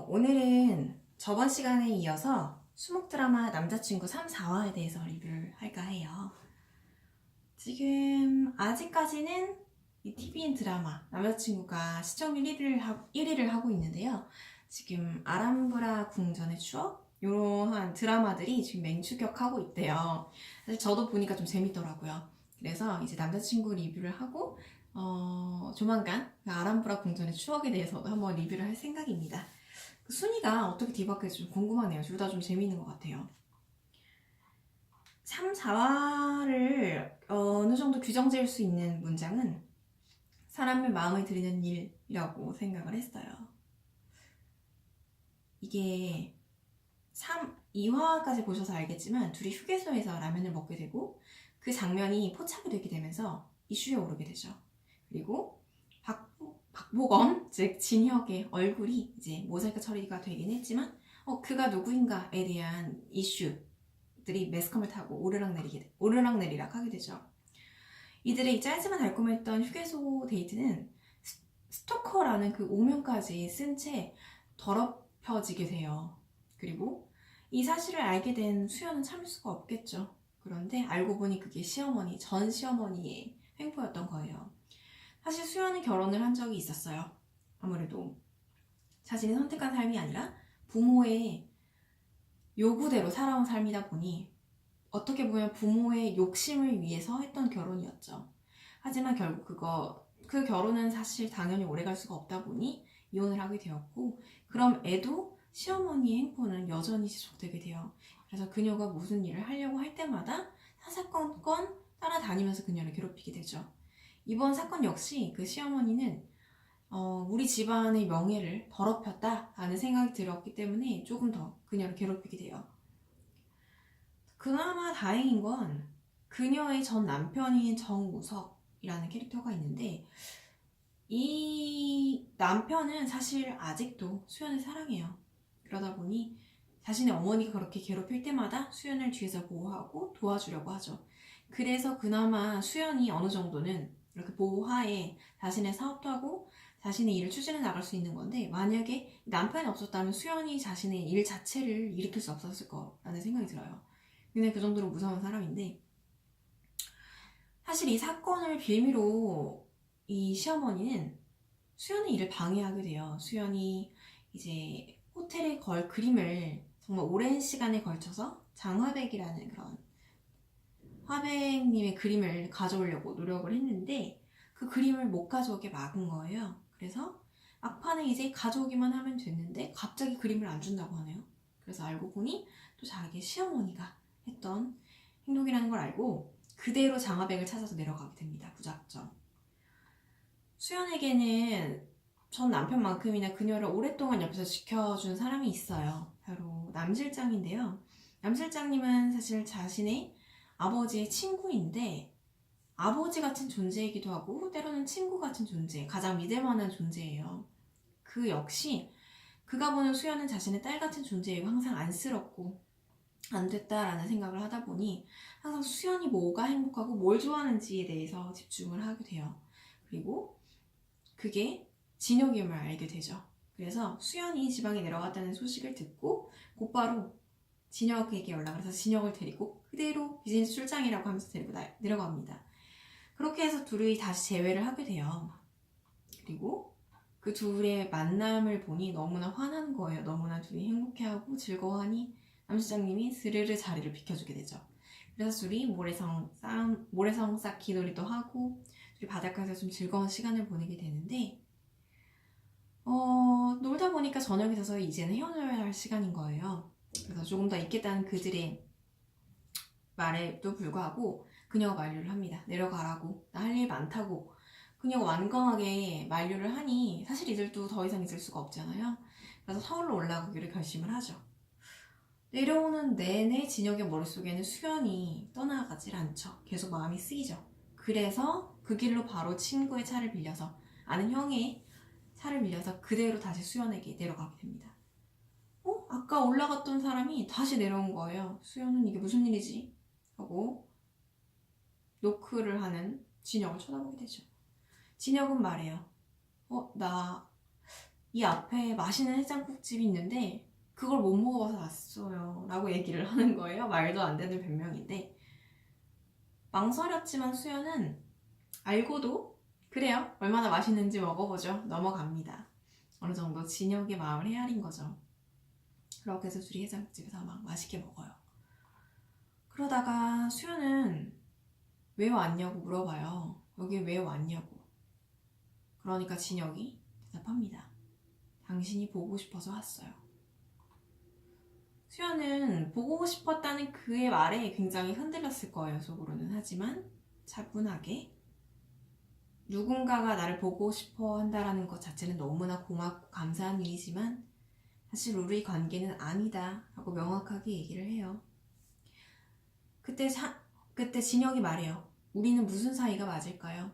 오늘은 저번 시간에 이어서 수목 드라마 남자친구 3, 4화에 대해서 리뷰를 할까 해요. 지금 아직까지는 이 TVN 드라마 남자친구가 시청률 1위를 하고 있는데요. 지금 아람브라 궁전의 추억? 이러한 드라마들이 지금 맹추격하고 있대요. 사실 저도 보니까 좀 재밌더라고요. 그래서 이제 남자친구 리뷰를 하고 조만간 아람브라 궁전의 추억에 대해서도 한번 리뷰를 할 생각입니다. 그 순위가 어떻게 뒤바뀔지 좀 궁금하네요. 둘 다 좀 재미있는 것 같아요. 3, 4화를 어느 정도 규정 지을 수 있는 문장은 사람의 마음을 들이는 일이라고 생각을 했어요. 이게 2화까지 보셔서 알겠지만 둘이 휴게소에서 라면을 먹게 되고 그 장면이 포착이 되게 되면서 이슈에 오르게 되죠. 그리고 박보검, 즉 진혁의 얼굴이 이제 모자이크 처리가 되긴 했지만 그가 누구인가에 대한 이슈들이 매스컴을 타고 오르락내리락 하게 되죠. 이들의 짧지만 달콤했던 휴게소 데이트는 스토커라는 그 오명까지 쓴 채 더럽혀지게 돼요. 그리고 이 사실을 알게 된 수연은 참을 수가 없겠죠. 그런데 알고 보니 그게 전 시어머니의 횡포였던 거예요. 사실 수연은 결혼을 한 적이 있었어요. 아무래도 자신이 선택한 삶이 아니라 부모의 요구대로 살아온 삶이다 보니 어떻게 보면 부모의 욕심을 위해서 했던 결혼이었죠. 하지만 결국 그 결혼은 사실 당연히 오래갈 수가 없다 보니 이혼을 하게 되었고, 그럼 애도 시어머니의 행포는 여전히 지속되게 돼요. 그래서 그녀가 무슨 일을 하려고 할 때마다 사사건건 따라다니면서 그녀를 괴롭히게 되죠. 이번 사건 역시 그 시어머니는 우리 집안의 명예를 더럽혔다라는 생각이 들었기 때문에 조금 더 그녀를 괴롭히게 돼요. 그나마 다행인 건 그녀의 전 남편인 정우석이라는 캐릭터가 있는데, 이 남편은 사실 아직도 수연을 사랑해요. 그러다 보니 자신의 어머니가 그렇게 괴롭힐 때마다 수연을 뒤에서 보호하고 도와주려고 하죠. 그래서 그나마 수연이 어느 정도는 이렇게 보호하에 자신의 사업도 하고 자신의 일을 추진해 나갈 수 있는 건데, 만약에 남편이 없었다면 수연이 자신의 일 자체를 일으킬 수 없었을 거라는 생각이 들어요. 근데 그 정도로 무서운 사람인데, 사실 이 사건을 빌미로 이 시어머니는 수연의 일을 방해하게 돼요. 수연이 이제 호텔에 걸 그림을 정말 오랜 시간에 걸쳐서 장화백이라는 그런 화백님의 그림을 가져오려고 노력을 했는데 그 그림을 못 가져오게 막은 거예요. 그래서 막판에 이제 가져오기만 하면 됐는데 갑자기 그림을 안 준다고 하네요. 그래서 알고 보니 또 자기 시어머니가 했던 행동이라는 걸 알고 그대로 장화백을 찾아서 내려가게 됩니다. 무작정. 수연에게는 전 남편만큼이나 그녀를 오랫동안 옆에서 지켜준 사람이 있어요. 바로 남 실장인데요. 남 실장님은 사실 자신의 아버지의 친구인데 아버지 같은 존재이기도 하고 때로는 친구 같은 존재, 가장 믿을만한 존재예요. 그 역시 그가 보는 수연은 자신의 딸 같은 존재이고 항상 안쓰럽고 안 됐다라는 생각을 하다 보니 항상 수연이 뭐가 행복하고 뭘 좋아하는지에 대해서 집중을 하게 돼요. 그리고 그게 진혁임을 알게 되죠. 그래서 수연이 지방에 내려갔다는 소식을 듣고 곧바로 진혁에게 연락을 해서 진혁을 데리고 그대로 비즈니스 출장이라고 하면서 데리고 내려갑니다. 그렇게 해서 둘이 다시 재회를 하게 돼요. 그리고 그 둘의 만남을 보니 너무나 화난 거예요. 너무나 둘이 행복해하고 즐거워하니 남 시장님이 스르르 자리를 비켜주게 되죠. 그래서 둘이 모래성 쌓기 놀이도 하고 둘이 바닷가에서 좀 즐거운 시간을 보내게 되는데 놀다 보니까 저녁이 돼서 이제는 헤어져야 할 시간인 거예요. 그래서 조금 더 있겠다는 그들의 말에도 불구하고 그녀가 만류를 합니다. 내려가라고, 나 할 일 많다고. 그녀가 완강하게 만류를 하니 사실 이들도 더 이상 있을 수가 없잖아요. 그래서 서울로 올라가기로 결심을 하죠. 내려오는 내내 진혁의 머릿속에는 수연이 떠나가질 않죠. 계속 마음이 쓰이죠. 그래서 그 길로 바로 친구의 차를 빌려서, 아는 형의 차를 빌려서 그대로 다시 수연에게 내려가게 됩니다. 아까 올라갔던 사람이 다시 내려온 거예요. 수연은 이게 무슨 일이지? 하고 노크를 하는 진혁을 쳐다보게 되죠. 진혁은 말해요. 나 이 앞에 맛있는 해장국집이 있는데 그걸 못 먹어봐서 왔어요 라고 얘기를 하는 거예요. 말도 안 되는 변명인데, 망설였지만 수연은 알고도 그래요, 얼마나 맛있는지 먹어보죠, 넘어갑니다. 어느 정도 진혁의 마음을 헤아린 거죠. 그렇게 해서 둘이 해장국집에서 막 맛있게 먹어요. 그러다가 수연은 왜 왔냐고 물어봐요. 여기 왜 왔냐고. 그러니까 진혁이 대답합니다. 당신이 보고 싶어서 왔어요. 수연은 보고 싶었다는 그의 말에 굉장히 흔들렸을 거예요, 속으로는. 하지만 차분하게 누군가가 나를 보고 싶어 한다라는 것 자체는 너무나 고맙고 감사한 일이지만 사실 우리 관계는 아니다 하고 명확하게 얘기를 해요. 그때 진혁이 말해요. 우리는 무슨 사이가 맞을까요?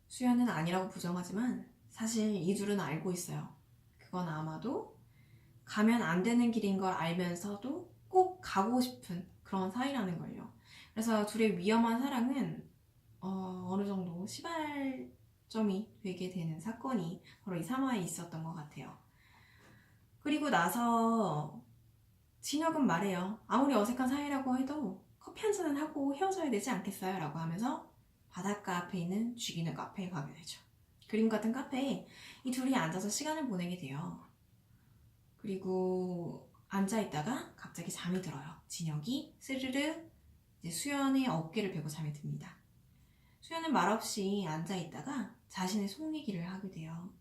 수연은 아니라고 부정하지만 사실 이 둘은 알고 있어요. 그건 아마도 가면 안 되는 길인 걸 알면서도 꼭 가고 싶은 그런 사이라는 걸요. 그래서 둘의 위험한 사랑은 어느 정도 시발점이 되게 되는 사건이 바로 이 3화에 있었던 것 같아요. 그리고 나서 진혁은 말해요. 아무리 어색한 사이라고 해도 커피 한 잔은 하고 헤어져야 되지 않겠어요? 라고 하면서 바닷가 앞에 있는 쥐기는 카페에 가게 되죠. 그림 같은 카페에 이 둘이 앉아서 시간을 보내게 돼요. 그리고 앉아있다가 갑자기 잠이 들어요. 진혁이 스르르 이제 수연의 어깨를 베고 잠이 듭니다. 수연은 말없이 앉아있다가 자신의 속 얘기를 하게 돼요.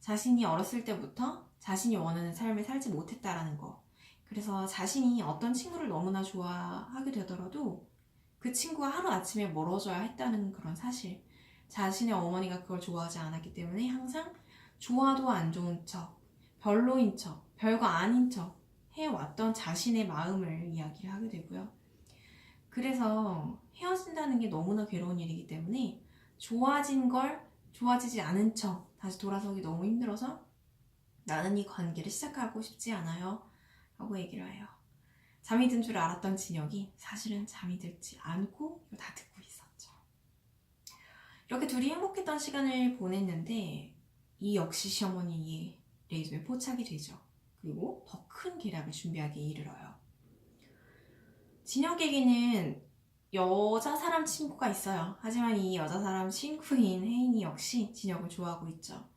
자신이 어렸을 때부터 자신이 원하는 삶을 살지 못했다라는 거. 그래서 자신이 어떤 친구를 너무나 좋아하게 되더라도 그 친구가 하루아침에 멀어져야 했다는 그런 사실. 자신의 어머니가 그걸 좋아하지 않았기 때문에 항상 좋아도 안 좋은 척, 별로인 척, 별거 아닌 척 해왔던 자신의 마음을 이야기를 하게 되고요. 그래서 헤어진다는 게 너무나 괴로운 일이기 때문에 좋아진 걸 좋아지지 않은 척 다시 돌아서기 너무 힘들어서 나는 이 관계를 시작하고 싶지 않아요 라고 얘기를 해요. 잠이 든 줄 알았던 진혁이 사실은 잠이 들지 않고 다 듣고 있었죠. 이렇게 둘이 행복했던 시간을 보냈는데 이 역시 시어머니의 레이저에 포착이 되죠. 그리고 더 큰 계략을 준비하기에 이르러요. 진혁에게는 여자 사람 친구가 있어요. 하지만 이 여자 사람 친구인 혜인이 역시 진혁을 좋아하고 있죠.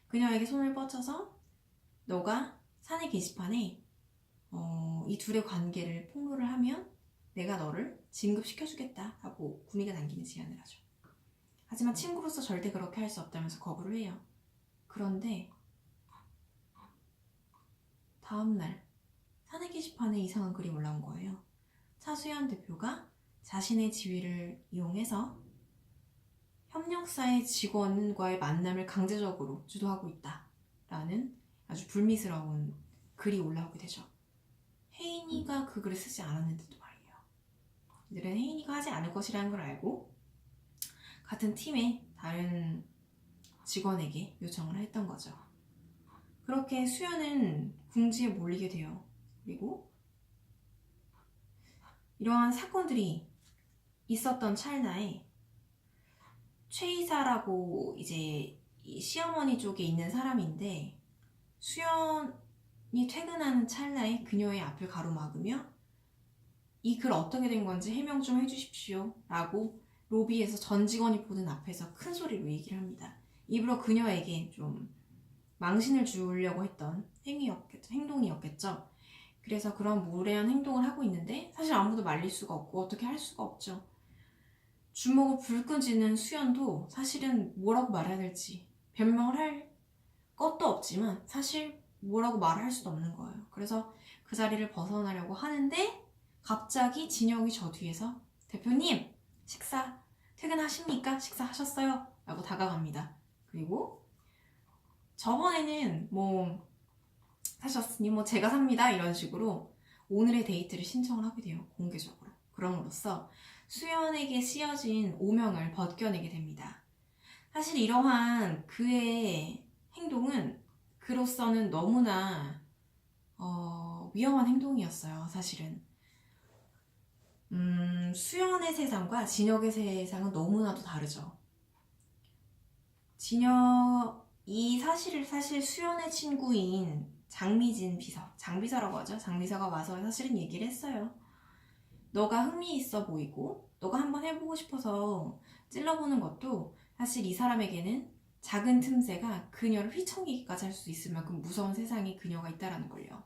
그녀에게 손을 뻗쳐서 너가 사내 게시판에 이 둘의 관계를 폭로를 하면 내가 너를 진급시켜주겠다 하고 구미가 남기는 제안을 하죠. 하지만 친구로서 절대 그렇게 할 수 없다면서 거부를 해요. 그런데 다음날 사내 게시판에 이상한 글이 올라온 거예요. 차수연 대표가 자신의 지위를 이용해서 협력사의 직원과의 만남을 강제적으로 주도하고 있다라는 아주 불미스러운 글이 올라오게 되죠. 혜인이가 그 글을 쓰지 않았는데도 말이에요. 이들은 혜인이가 하지 않을 것이라는 걸 알고 같은 팀의 다른 직원에게 요청을 했던 거죠. 그렇게 수연은 궁지에 몰리게 돼요. 그리고 이러한 사건들이 있었던 찰나에 최이사라고 이제 이 시어머니 쪽에 있는 사람인데 수연이 퇴근하는 찰나에 그녀의 앞을 가로막으며 이 글 어떻게 된 건지 해명 좀 해주십시오 라고 로비에서 전 직원이 보는 앞에서 큰 소리로 얘기를 합니다. 일부러 그녀에게 좀 망신을 주려고 했던 행동이었겠죠. 그래서 그런 무례한 행동을 하고 있는데 사실 아무도 말릴 수가 없고 어떻게 할 수가 없죠. 주먹을 불끈 쥐는 수연도 사실은 뭐라고 말해야 될지 변명을 할 것도 없지만 사실 뭐라고 말을 할 수도 없는 거예요. 그래서 그 자리를 벗어나려고 하는데 갑자기 진혁이 저 뒤에서 대표님 식사 퇴근하십니까? 식사하셨어요? 라고 다가갑니다. 그리고 저번에는 뭐 사셨으니 뭐 제가 삽니다 이런 식으로 오늘의 데이트를 신청을 하게 돼요. 공개적으로. 그럼으로써 수연에게 씌어진 오명을 벗겨내게 됩니다. 사실 이러한 그의 행동은 그로서는 너무나 위험한 행동이었어요. 사실은 수연의 세상과 진혁의 세상은 너무나도 다르죠. 진혁 사실 수연의 친구인 장미진 비서, 장비서라고 하죠. 장비서가 와서 사실은 얘기를 했어요. 너가 흥미 있어 보이고 너가 한번 해보고 싶어서 찔러보는 것도 사실 이 사람에게는 작은 틈새가 그녀를 휘청기기까지 할 수 있을 만큼 무서운 세상에 그녀가 있다라는 걸요.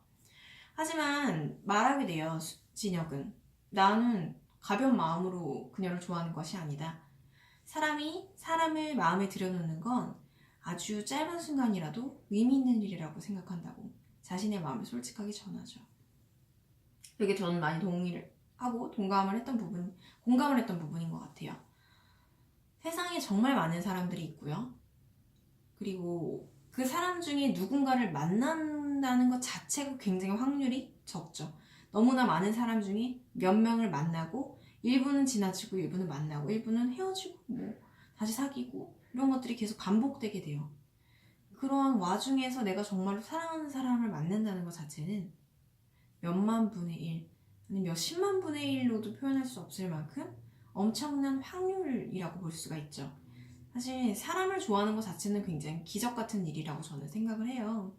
하지만 말하게 돼요. 진혁은 나는 가벼운 마음으로 그녀를 좋아하는 것이 아니다. 사람이 사람을 마음에 들여놓는 건 아주 짧은 순간이라도 의미 있는 일이라고 생각한다고 자신의 마음을 솔직하게 전하죠. 되게 저는 많이 동의를 하고 공감을 했던 부분인 것 같아요. 세상에 정말 많은 사람들이 있고요. 그리고 그 사람 중에 누군가를 만난다는 것 자체가 굉장히 확률이 적죠. 너무나 많은 사람 중에 몇 명을 만나고 일부는 지나치고 일부는 만나고 일부는 헤어지고 뭐 다시 사귀고 이런 것들이 계속 반복되게 돼요. 그러한 와중에서 내가 정말로 사랑하는 사람을 만난다는 것 자체는 몇만 분의 1 아니 몇십만 분의 1로도 표현할 수 없을 만큼 엄청난 확률이라고 볼 수가 있죠. 사실 사람을 좋아하는 것 자체는 굉장히 기적 같은 일이라고 저는 생각을 해요.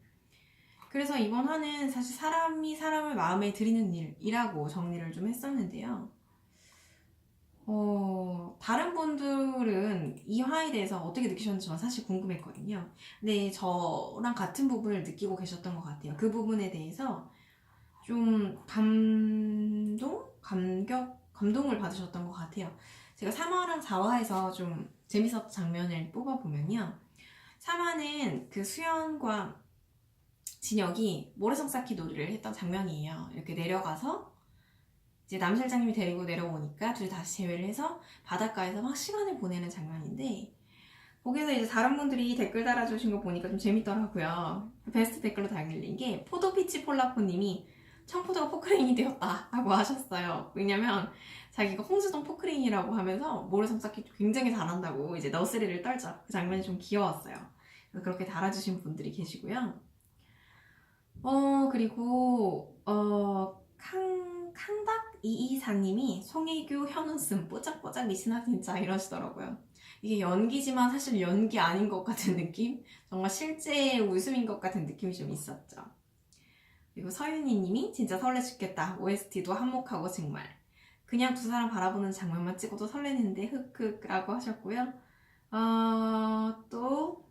그래서 이번 화는 사실 사람이 사람을 마음에 들이는 일이라고 정리를 좀 했었는데요. 다른 분들은 이 화에 대해서 어떻게 느끼셨는지 저는 사실 궁금했거든요. 근데 저랑 같은 부분을 느끼고 계셨던 것 같아요. 그 부분에 대해서 좀 감동을 받으셨던 것 같아요. 제가 3화랑 4화에서 좀 재밌었던 장면을 뽑아보면요. 3화는 그 수연과 진혁이 모래성 쌓기 놀이를 했던 장면이에요. 이렇게 내려가서 이제 남 실장님이 데리고 내려오니까 둘이 다시 재회를 해서 바닷가에서 막 시간을 보내는 장면인데 거기서 이제 다른 분들이 댓글 달아주신 거 보니까 좀 재밌더라고요. 베스트 댓글로 달린 게 포도피치 폴라포님이 청포도가 포크레인이 되었다 라고 하셨어요. 왜냐면 자기가 홍수동 포크레인이라고 하면서 모래성 쌓기 굉장히 잘한다고 이제 너스리를 떨죠. 그 장면이 좀 귀여웠어요. 그래서 그렇게 달아주신 분들이 계시고요. 그리고 캉닥 224님이 송혜교 현우승 뽀짝뽀짝 미친아 진짜 이러시더라고요. 이게 연기지만 사실 연기 아닌 것 같은 느낌? 정말 실제 웃음인 것 같은 느낌이 좀 있었죠. 그리고 서윤이님이 진짜 설레 죽겠다. OST도 한몫하고 정말 그냥 두 사람 바라보는 장면만 찍어도 설레는데 흑흑라고 하셨고요. 또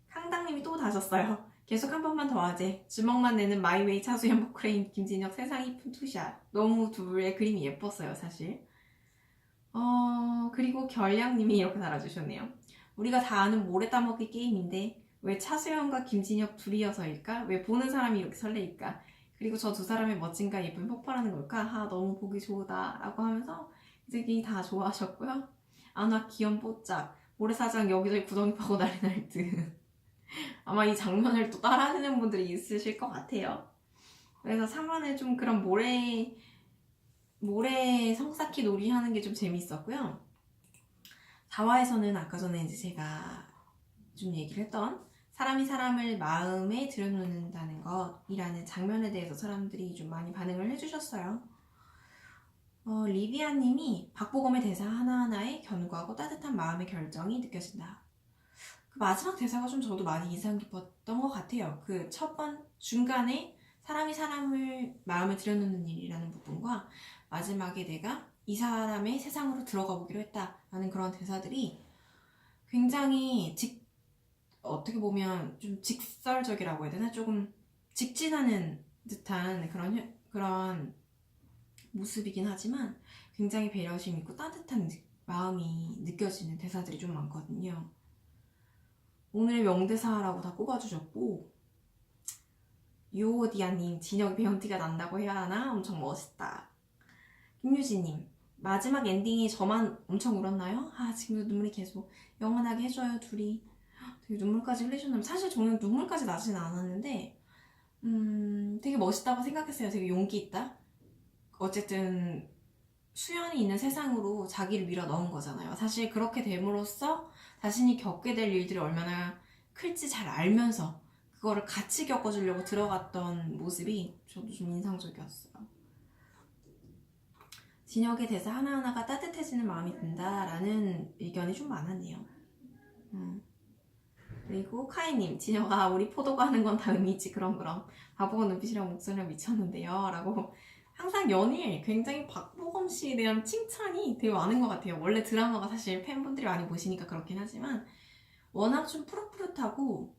캉닥님이 또 다셨어요. 계속 한 번만 더 하재. 주먹만 내는 마이웨이 차수연 포크레인 김진혁 세상 이쁜 투샷. 너무 둘의 그림이 예뻤어요 사실. 그리고 결량님이 이렇게 달아주셨네요. 우리가 다 아는 모래 따먹기 게임인데 왜 차수연과 김진혁 둘이어서일까? 왜 보는 사람이 이렇게 설레일까? 그리고 저 두 사람의 멋진가 예쁜 폭발하는 걸까? 너무 보기 좋다 라고 하면서 이제 다 좋아하셨고요. 아나 귀염 뽀짝 모래사장 여기저기 구덩이 파고 난리 날 듯. 아마 이 장면을 또 따라하시는 분들이 있으실 것 같아요. 그래서 3화는 좀 그런 모래 성쌓기 놀이 하는 게 좀 재밌었고요. 4화에서는 아까 전에 이제 제가 좀 얘기를 했던 사람이 사람을 마음에 들여놓는다는 것이라는 장면에 대해서 사람들이 좀 많이 반응을 해주셨어요. 리비아님이 박보검의 대사 하나하나에 견고하고 따뜻한 마음의 결정이 느껴진다. 그 마지막 대사가 좀 저도 많이 인상 깊었던 것 같아요. 그 중간에 사람이 사람을 마음에 들여놓는 일이라는 부분과 마지막에 내가 이 사람의 세상으로 들어가 보기로 했다라는 그런 대사들이 굉장히 어떻게 보면 좀 직설적이라고 해야 되나? 조금 직진하는 듯한 그런 모습이긴 하지만 굉장히 배려심 있고 따뜻한 마음이 느껴지는 대사들이 좀 많거든요. 오늘의 명대사라고 다 꼽아주셨고, 유오디아님 진혁이 배운티가 난다고 해야 하나? 엄청 멋있다. 김유진님 마지막 엔딩이 저만 엄청 울었나요? 지금도 눈물이 계속 영원하게 해줘요 둘이. 되게 눈물까지 흘리셨나요? 사실 저는 눈물까지 나진 않았는데 되게 멋있다고 생각했어요. 되게 용기 있다. 어쨌든 수연이 있는 세상으로 자기를 밀어 넣은 거잖아요. 사실 그렇게 됨으로써 자신이 겪게 될 일들이 얼마나 클지 잘 알면서 그거를 같이 겪어주려고 들어갔던 모습이 저도 좀 인상적이었어요. 진혁의 대사 하나하나가 따뜻해지는 마음이 든다라는 의견이 좀 많았네요. 그리고 카이님, 진혁아 우리 포도가 하는 건 다 의미있지 그럼 바보가 눈빛이랑 목소리랑 미쳤는데요 라고 항상 연일 굉장히 박보검 씨에 대한 칭찬이 되게 많은 것 같아요. 원래 드라마가 사실 팬분들이 많이 보시니까 그렇긴 하지만 워낙 좀 푸릇푸릇하고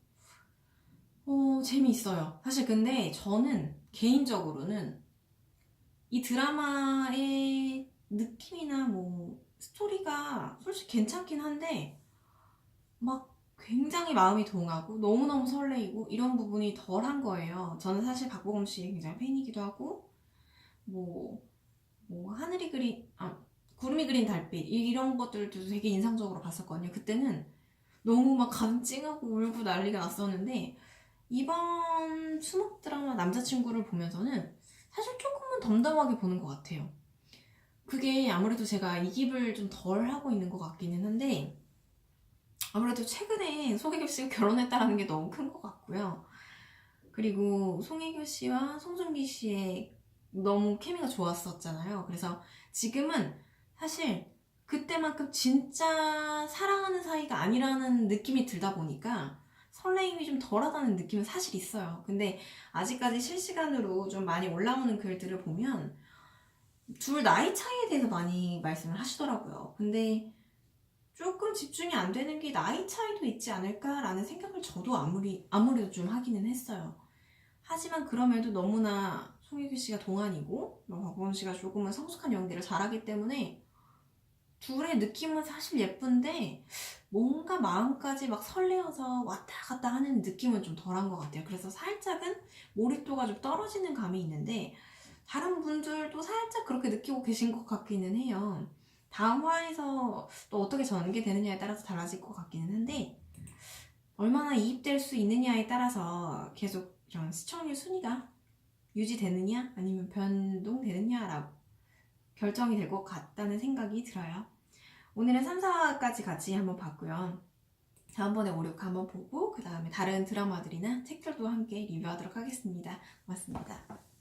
재미있어요. 사실 근데 저는 개인적으로는 이 드라마의 느낌이나 뭐 스토리가 솔직히 괜찮긴 한데 막 굉장히 마음이 동하고 너무너무 설레이고 이런 부분이 덜한 거예요. 저는 사실 박보검 씨 굉장히 팬이기도 하고 뭐, 하늘이 그린 구름이 그린 달빛 이런 것들도 되게 인상적으로 봤었거든요. 그때는 너무 막 가슴 찡하고 울고 난리가 났었는데 이번 수목 드라마 남자친구를 보면서는 사실 조금은 덤덤하게 보는 것 같아요. 그게 아무래도 제가 이깁을 좀 덜 하고 있는 것 같기는 한데 아무래도 최근에 송혜교 씨가 결혼했다는 게 너무 큰 것 같고요. 그리고 송혜교 씨와 송중기 씨의 너무 케미가 좋았었잖아요. 그래서 지금은 사실 그때만큼 진짜 사랑하는 사이가 아니라는 느낌이 들다 보니까 설레임이 좀 덜하다는 느낌은 사실 있어요. 근데 아직까지 실시간으로 좀 많이 올라오는 글들을 보면 둘 나이 차이에 대해서 많이 말씀을 하시더라고요. 근데 조금 집중이 안 되는 게 나이 차이도 있지 않을까라는 생각을 저도 아무래도 좀 하기는 했어요. 하지만 그럼에도 너무나 송혜교 씨가 동안이고 박보검 씨가 조금은 성숙한 연기를 잘하기 때문에 둘의 느낌은 사실 예쁜데 뭔가 마음까지 막 설레어서 왔다 갔다 하는 느낌은 좀 덜한 것 같아요. 그래서 살짝은 몰입도가 좀 떨어지는 감이 있는데 다른 분들도 살짝 그렇게 느끼고 계신 것 같기는 해요. 다음 화에서 또 어떻게 전개되느냐에 따라서 달라질 것 같기는 한데 얼마나 이입될 수 있느냐에 따라서 계속 이런 시청률 순위가 유지되느냐 아니면 변동되느냐라고 결정이 될 것 같다는 생각이 들어요. 오늘은 3, 4화까지 같이 한번 봤고요. 다음번에 5, 6화 한번 보고 그 다음에 다른 드라마들이나 책들도 함께 리뷰하도록 하겠습니다. 고맙습니다.